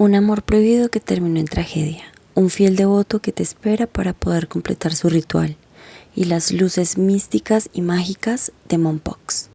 Un amor prohibido que terminó en tragedia, un fiel devoto que te espera para poder completar su ritual, y las luces místicas y mágicas de Mompox.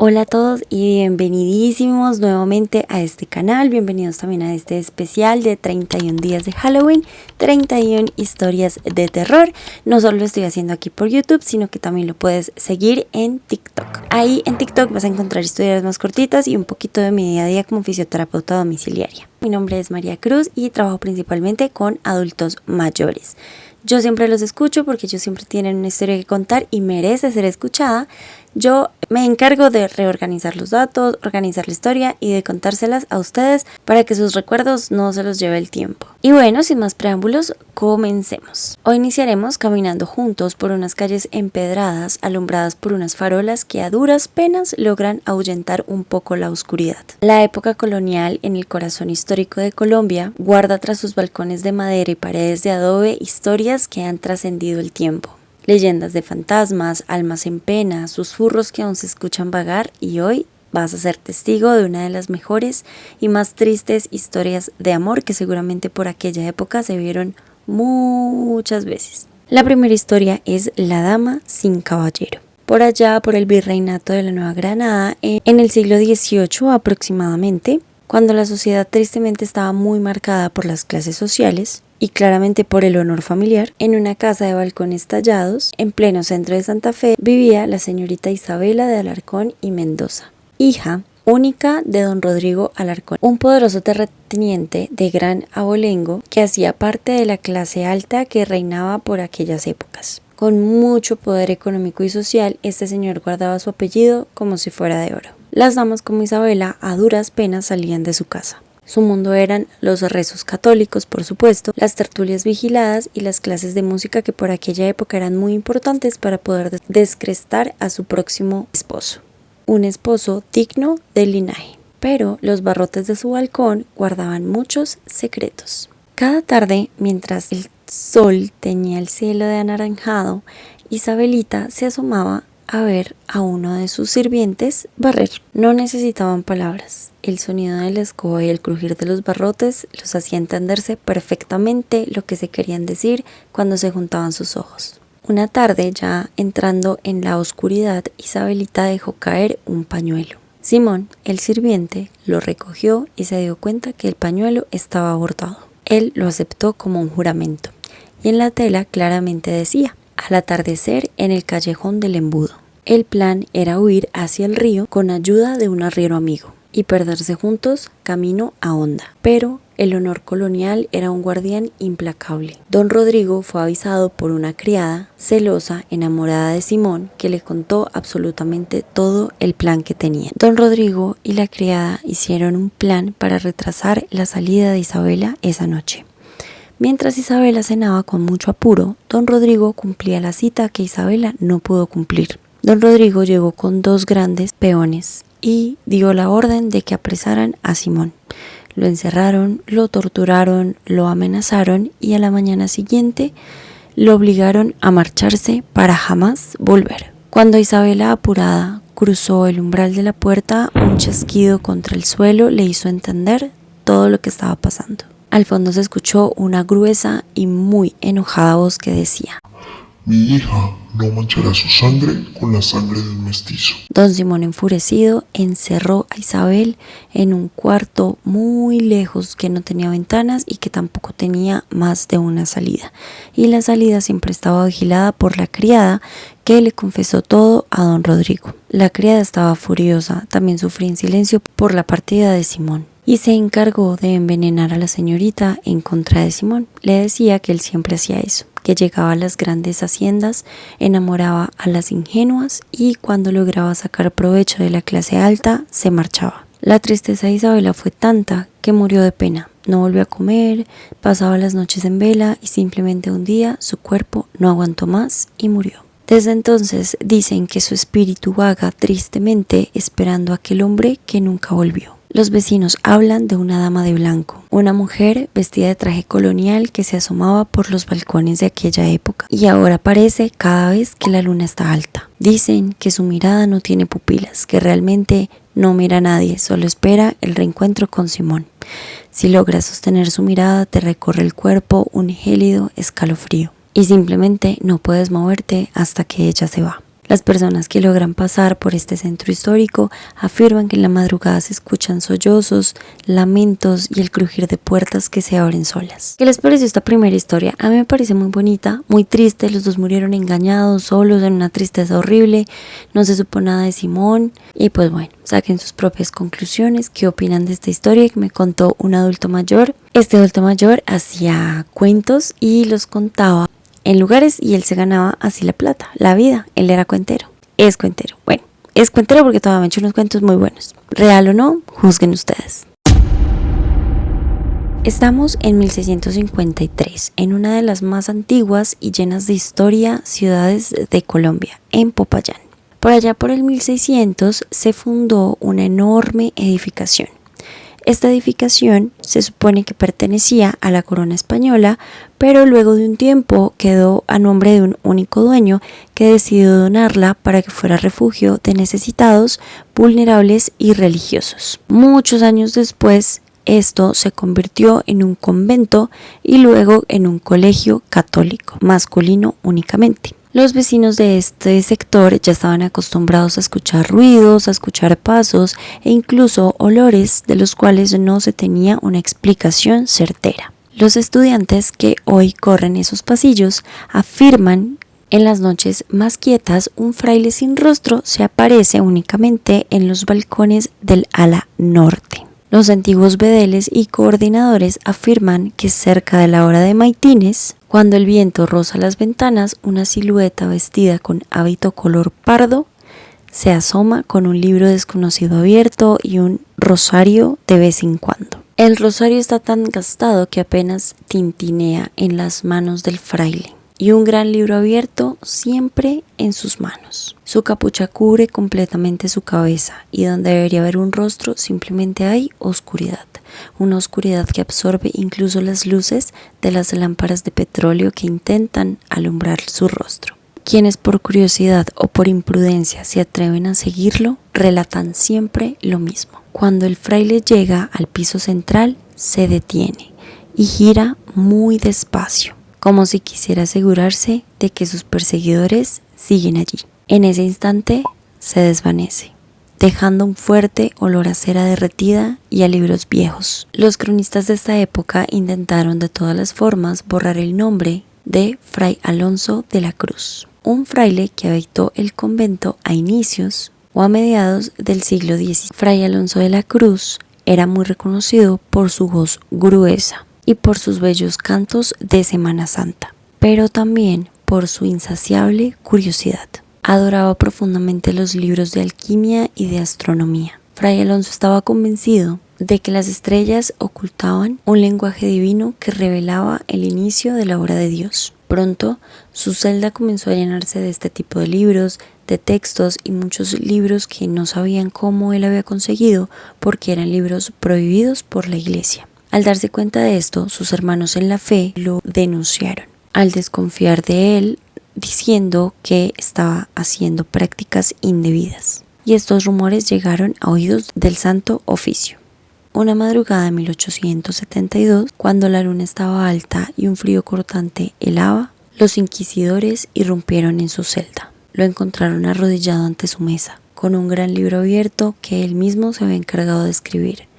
Hola a todos y bienvenidísimos nuevamente a este canal, bienvenidos también a este especial de 31 días de Halloween, 31 historias de terror. No solo lo estoy haciendo aquí por YouTube, sino que también lo puedes seguir en TikTok. Ahí en TikTok vas a encontrar historias más cortitas y un poquito de mi día a día como fisioterapeuta domiciliaria. Mi nombre es María Cruz y trabajo principalmente con adultos mayores. Yo siempre los escucho porque ellos siempre tienen una historia que contar y merece ser escuchada. Yo me encargo de reorganizar los datos, organizar la historia y de contárselas a ustedes para que sus recuerdos no se los lleve el tiempo. Y bueno, sin más preámbulos, comencemos. Hoy iniciaremos caminando juntos por unas calles empedradas, alumbradas por unas farolas que a duras penas logran ahuyentar un poco la oscuridad. La época colonial en el corazón histórico de Colombia guarda tras sus balcones de madera y paredes de adobe historias que han trascendido el tiempo. Leyendas de fantasmas, almas en pena, susurros que aún se escuchan vagar, y hoy vas a ser testigo de una de las mejores y más tristes historias de amor que seguramente por aquella época se vieron muchas veces. La primera historia es La Dama sin Caballero. Por allá, por el virreinato de la Nueva Granada, en el siglo XVIII aproximadamente, cuando la sociedad tristemente estaba muy marcada por las clases sociales y claramente por el honor familiar, en una casa de balcones tallados, en pleno centro de Santa Fe, vivía la señorita Isabela de Alarcón y Mendoza, hija única de don Rodrigo Alarcón, un poderoso terrateniente de gran abolengo que hacía parte de la clase alta que reinaba por aquellas épocas. Con mucho poder económico y social, este señor guardaba su apellido como si fuera de oro. Las damas como Isabela a duras penas salían de su casa. Su mundo eran los rezos católicos, por supuesto, las tertulias vigiladas y las clases de música que por aquella época eran muy importantes para poder descrestar a su próximo esposo. Un esposo digno del linaje. Pero los barrotes de su balcón guardaban muchos secretos. Cada tarde, mientras el sol teñía el cielo de anaranjado, Isabelita se asomaba a ver a uno de sus sirvientes barrer. No necesitaban palabras. El sonido de la escoba y el crujir de los barrotes los hacía entenderse perfectamente lo que se querían decir cuando se juntaban sus ojos. Una tarde, ya entrando en la oscuridad, Isabelita dejó caer un pañuelo. Simón, el sirviente, lo recogió y se dio cuenta que el pañuelo estaba bordado. Él lo aceptó como un juramento, y en la tela claramente decía: al atardecer en el callejón del embudo. El plan era huir hacia el río con ayuda de un arriero amigo y perderse juntos camino a Honda. Pero el honor colonial era un guardián implacable. Don Rodrigo fue avisado por una criada celosa, enamorada de Simón, que le contó absolutamente todo el plan que tenía. Don Rodrigo y la criada hicieron un plan para retrasar la salida de Isabela esa noche. Mientras Isabela cenaba con mucho apuro, don Rodrigo cumplía la cita que Isabela no pudo cumplir. Don Rodrigo llegó con 2 grandes peones y dio la orden de que apresaran a Simón. Lo encerraron, lo torturaron, lo amenazaron y a la mañana siguiente lo obligaron a marcharse para jamás volver. Cuando Isabela, apurada, cruzó el umbral de la puerta, un chasquido contra el suelo le hizo entender todo lo que estaba pasando. Al fondo se escuchó una gruesa y muy enojada voz que decía: mi hija no manchará su sangre con la sangre del mestizo. Don Simón, enfurecido, encerró a Isabel en un cuarto muy lejos que no tenía ventanas y que tampoco tenía más de una salida. Y la salida siempre estaba vigilada por la criada, que le confesó todo a don Rodrigo. La criada estaba furiosa, también sufría en silencio por la partida de Simón, y se encargó de envenenar a la señorita en contra de Simón. Le decía que él siempre hacía eso, que llegaba a las grandes haciendas, enamoraba a las ingenuas y cuando lograba sacar provecho de la clase alta, se marchaba. La tristeza de Isabela fue tanta que murió de pena. No volvió a comer, pasaba las noches en vela y simplemente un día su cuerpo no aguantó más y murió. Desde entonces dicen que su espíritu vaga tristemente esperando a aquel hombre que nunca volvió. Los vecinos hablan de una dama de blanco, una mujer vestida de traje colonial que se asomaba por los balcones de aquella época y ahora aparece cada vez que la luna está alta. Dicen que su mirada no tiene pupilas, que realmente no mira a nadie, solo espera el reencuentro con Simón. Si logras sostener su mirada, te recorre el cuerpo un gélido escalofrío y simplemente no puedes moverte hasta que ella se va. Las personas que logran pasar por este centro histórico afirman que en la madrugada se escuchan sollozos, lamentos y el crujir de puertas que se abren solas. ¿Qué les pareció esta primera historia? A mí me parece muy bonita, muy triste. Los dos murieron engañados, solos, en una tristeza horrible. No se supo nada de Simón. Y pues bueno, saquen sus propias conclusiones. ¿Qué opinan de esta historia que me contó un adulto mayor? Este adulto mayor hacía cuentos y los contaba en lugares y él se ganaba así la plata, la vida. Él era cuentero, es cuentero. Bueno, es cuentero porque todavía me ha hecho unos cuentos muy buenos. Real o no, juzguen ustedes. Estamos en 1653, en una de las más antiguas y llenas de historia ciudades de Colombia, en Popayán. Por allá por el 1600 se fundó una enorme edificación. Esta edificación se supone que pertenecía a la corona española, pero luego de un tiempo quedó a nombre de un único dueño que decidió donarla para que fuera refugio de necesitados, vulnerables y religiosos. Muchos años después, esto se convirtió en un convento y luego en un colegio católico, masculino únicamente. Los vecinos de este sector ya estaban acostumbrados a escuchar ruidos, a escuchar pasos e incluso olores de los cuales no se tenía una explicación certera. Los estudiantes que hoy corren esos pasillos afirman en las noches más quietas un fraile sin rostro se aparece únicamente en los balcones del ala norte. Los antiguos bedeles y coordinadores afirman que cerca de la hora de maitines, cuando el viento roza las ventanas, una silueta vestida con hábito color pardo se asoma con un libro desconocido abierto y un rosario de vez en cuando. El rosario está tan gastado que apenas tintinea en las manos del fraile y un gran libro abierto siempre en sus manos. Su capucha cubre completamente su cabeza y donde debería haber un rostro simplemente hay oscuridad. Una oscuridad que absorbe incluso las luces de las lámparas de petróleo que intentan alumbrar su rostro. Quienes por curiosidad o por imprudencia se atreven a seguirlo, relatan siempre lo mismo. Cuando el fraile llega al piso central, se detiene y gira muy despacio, como si quisiera asegurarse de que sus perseguidores siguen allí. En ese instante se desvanece, dejando un fuerte olor a cera derretida y a libros viejos. Los cronistas de esta época intentaron de todas las formas borrar el nombre de Fray Alonso de la Cruz, un fraile que habitó el convento a inicios o a mediados del siglo XIX. Fray Alonso de la Cruz era muy reconocido por su voz gruesa y por sus bellos cantos de Semana Santa, pero también por su insaciable curiosidad. Adoraba profundamente los libros de alquimia y de astronomía. Fray Alonso estaba convencido de que las estrellas ocultaban un lenguaje divino que revelaba el inicio de la obra de Dios. Pronto, su celda comenzó a llenarse de este tipo de libros, de textos y muchos libros que no sabían cómo él había conseguido porque eran libros prohibidos por la iglesia. Al darse cuenta de esto, sus hermanos en la fe lo denunciaron, al desconfiar de él, diciendo que estaba haciendo prácticas indebidas. Y estos rumores llegaron a oídos del Santo Oficio. Una madrugada de 1872, cuando la luna estaba alta y un frío cortante helaba, los inquisidores irrumpieron en su celda. Lo encontraron arrodillado ante su mesa, con un gran libro abierto que él mismo se había encargado de escribir.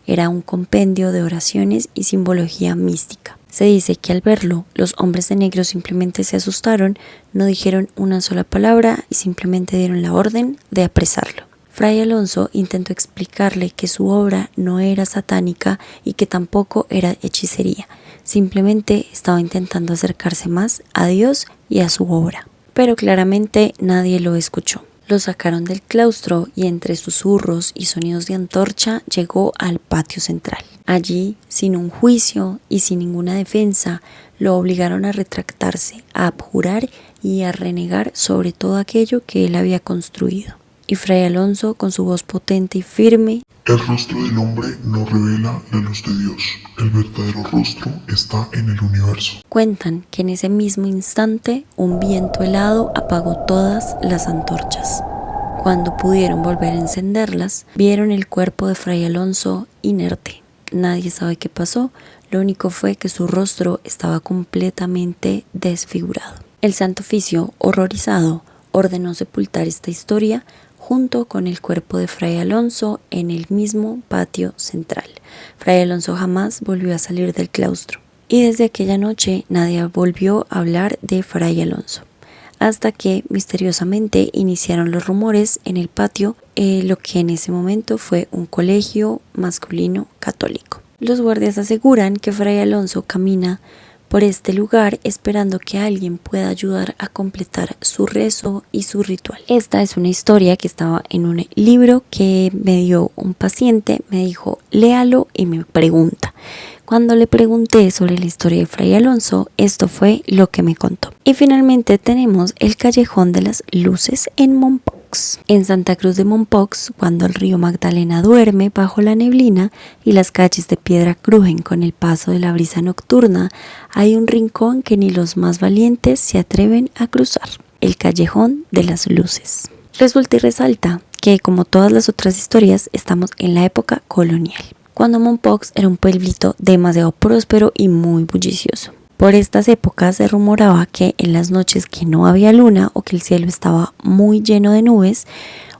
Era un compendio de oraciones y simbología mística. Se dice que al verlo, los hombres de negro simplemente se asustaron, no dijeron una sola palabra y simplemente dieron la orden de apresarlo. Fray Alonso intentó explicarle que su obra no era satánica y que tampoco era hechicería, simplemente estaba intentando acercarse más a Dios y a su obra. Pero claramente nadie lo escuchó. Lo sacaron del claustro y entre susurros y sonidos de antorcha llegó al patio central. Allí, sin un juicio y sin ninguna defensa, lo obligaron a retractarse, a abjurar y a renegar sobre todo aquello que él había construido. y Fray Alonso, con su voz potente y firme: El rostro del hombre no revela la luz de Dios. El verdadero rostro está en el universo. Cuentan que en ese mismo instante un viento helado apagó todas las antorchas. Cuando pudieron volver a encenderlas, vieron el cuerpo de Fray Alonso inerte. Nadie sabe qué pasó, lo único fue que su rostro estaba completamente desfigurado. El Santo Oficio, horrorizado, ordenó sepultar esta historia junto con el cuerpo de Fray Alonso en el mismo patio central. Fray Alonso jamás volvió a salir del claustro, y desde aquella noche nadie volvió a hablar de Fray Alonso, hasta que misteriosamente iniciaron los rumores en el patio, lo que en ese momento fue un colegio masculino católico. Los guardias aseguran que Fray Alonso camina por este lugar esperando que alguien pueda ayudar a completar su rezo y su ritual. Esta es una historia que estaba en un libro que me dio un paciente, me dijo léalo y me pregunta. Cuando le pregunté sobre la historia de Fray Alonso, esto fue lo que me contó. Y finalmente tenemos el Callejón de las Luces en Mompox. En Santa Cruz de Mompox, cuando el río Magdalena duerme bajo la neblina y las calles de piedra crujen con el paso de la brisa nocturna, hay un rincón que ni los más valientes se atreven a cruzar: el Callejón de las Luces. Resulta y resalta que, como todas las otras historias, estamos en la época colonial, cuando Mompox era un pueblito demasiado próspero y muy bullicioso. Por estas épocas se rumoraba que en las noches que no había luna o que el cielo estaba muy lleno de nubes,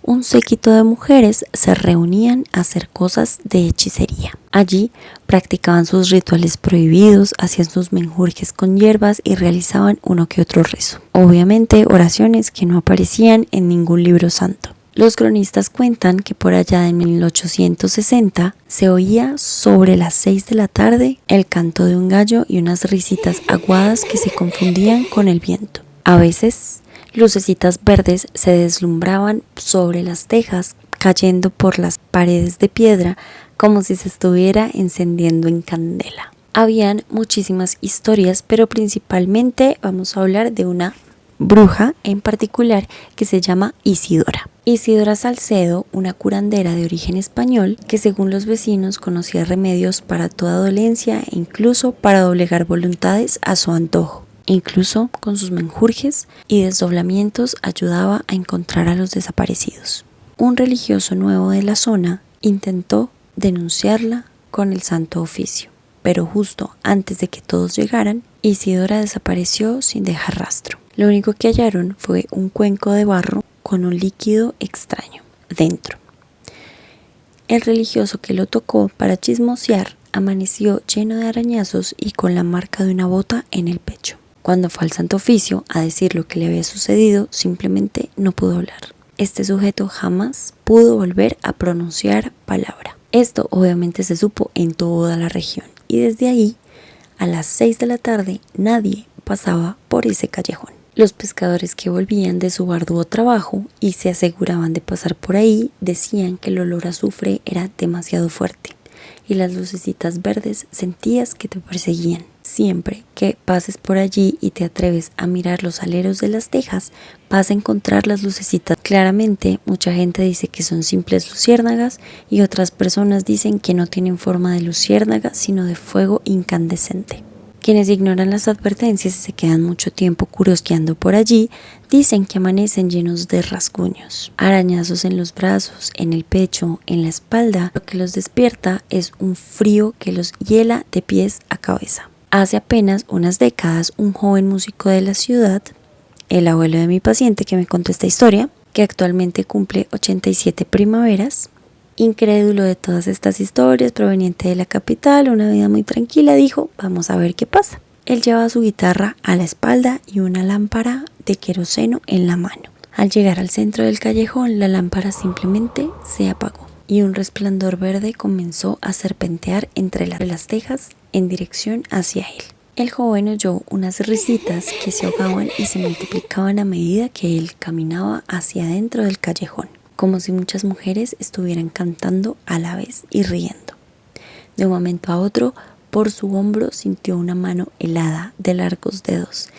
un séquito de mujeres se reunían a hacer cosas de hechicería. Allí practicaban sus rituales prohibidos, hacían sus menjurjes con hierbas y realizaban uno que otro rezo. Obviamente oraciones que no aparecían en ningún libro santo. Los cronistas cuentan que por allá en 1860 se oía sobre las 6 de la tarde el canto de un gallo y unas risitas aguadas que se confundían con el viento. A veces, lucecitas verdes se deslumbraban sobre las tejas, cayendo por las paredes de piedra como si se estuviera encendiendo en candela. Habían muchísimas historias, pero principalmente vamos a hablar de una bruja en particular que se llama Isidora. Isidora Salcedo, una curandera de origen español que, según los vecinos, conocía remedios para toda dolencia e incluso para doblegar voluntades a su antojo. Incluso con sus menjurjes y desdoblamientos ayudaba a encontrar a los desaparecidos. Un religioso nuevo de la zona intentó denunciarla con el Santo Oficio, pero justo antes de que todos llegaran, Isidora desapareció sin dejar rastro. Lo único que hallaron fue un cuenco de barro con un líquido extraño dentro. El religioso que lo tocó para chismosear amaneció lleno de arañazos y con la marca de una bota en el pecho. Cuando fue al Santo Oficio a decir lo que le había sucedido, simplemente no pudo hablar. Este sujeto jamás pudo volver a pronunciar palabra. Esto obviamente se supo en toda la región, y desde ahí, a las 6 de la tarde, nadie pasaba por ese callejón. Los pescadores que volvían de su arduo trabajo y se aseguraban de pasar por ahí decían que el olor a azufre era demasiado fuerte y las lucecitas verdes sentías que te perseguían. Siempre que pases por allí y te atreves a mirar los aleros de las tejas, vas a encontrar las lucecitas. Claramente, mucha gente dice que son simples luciérnagas y otras personas dicen que no tienen forma de luciérnaga, sino de fuego incandescente. Quienes ignoran las advertencias y se quedan mucho tiempo curioseando por allí, dicen que amanecen llenos de rasguños, arañazos en los brazos, en el pecho, en la espalda. Lo que los despierta es un frío que los hiela de pies a cabeza. Hace apenas unas décadas, un joven músico de la ciudad, el abuelo de mi paciente que me contó esta historia, que actualmente cumple 87 primaveras, incrédulo de todas estas historias, proveniente de la capital, una vida muy tranquila, dijo: vamos a ver qué pasa. Él llevaba su guitarra a la espalda y una lámpara de queroseno en la mano. Al llegar al centro del callejón, la lámpara simplemente se apagó y un resplandor verde comenzó a serpentear entre las tejas en dirección hacia él. El joven oyó unas risitas que se ahogaban y se multiplicaban a medida que él caminaba hacia adentro del callejón, como si muchas mujeres estuvieran cantando a la vez y riendo. De un momento a otro, por su hombro sintió una mano helada de largos dedos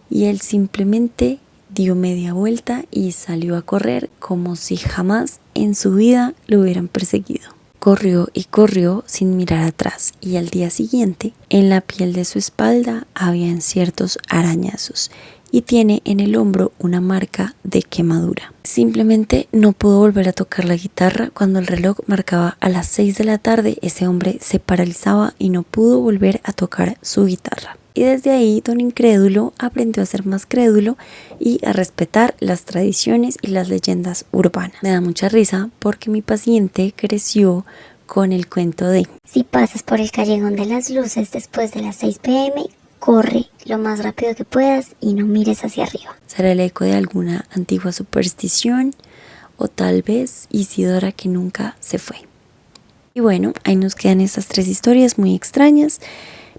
y él simplemente dio media vuelta y salió a correr como si jamás en su vida lo hubieran perseguido. Corrió y corrió sin mirar atrás y al día siguiente en la piel de su espalda habían ciertos arañazos y tiene en el hombro una marca de quemadura. Simplemente no pudo volver a tocar la guitarra. Cuando el reloj marcaba a las 6 de la tarde, ese hombre se paralizaba y no pudo volver a tocar su guitarra. Y desde ahí don Incrédulo aprendió a ser más crédulo y a respetar las tradiciones y las leyendas urbanas. Me da mucha risa porque mi paciente creció con el cuento de: si pasas por el callejón de las luces después de las 6 p.m., corre lo más rápido que puedas y no mires hacia arriba. ¿Será el eco de alguna antigua superstición? O tal vez Isidora que nunca se fue. Y bueno, ahí nos quedan estas 3 historias muy extrañas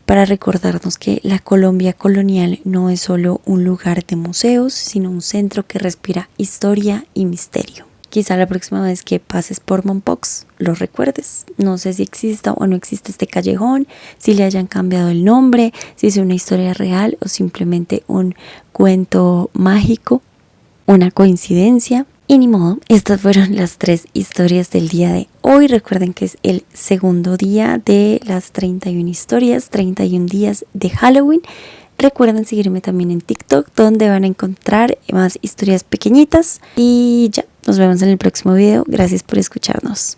para recordarnos que la Colombia colonial no es solo un lugar de museos, sino un centro que respira historia y misterio. Quizá la próxima vez que pases por Mompox lo recuerdes. No sé si exista o no existe este callejón, si le hayan cambiado el nombre, si es una historia real o simplemente un cuento mágico, una coincidencia. Y ni modo, estas fueron las 3 historias del día de hoy. Recuerden que es el segundo día de las 31 historias, 31 días de Halloween. Recuerden seguirme también en TikTok, donde van a encontrar más historias pequeñitas. Y ya, nos vemos en el próximo video. Gracias por escucharnos.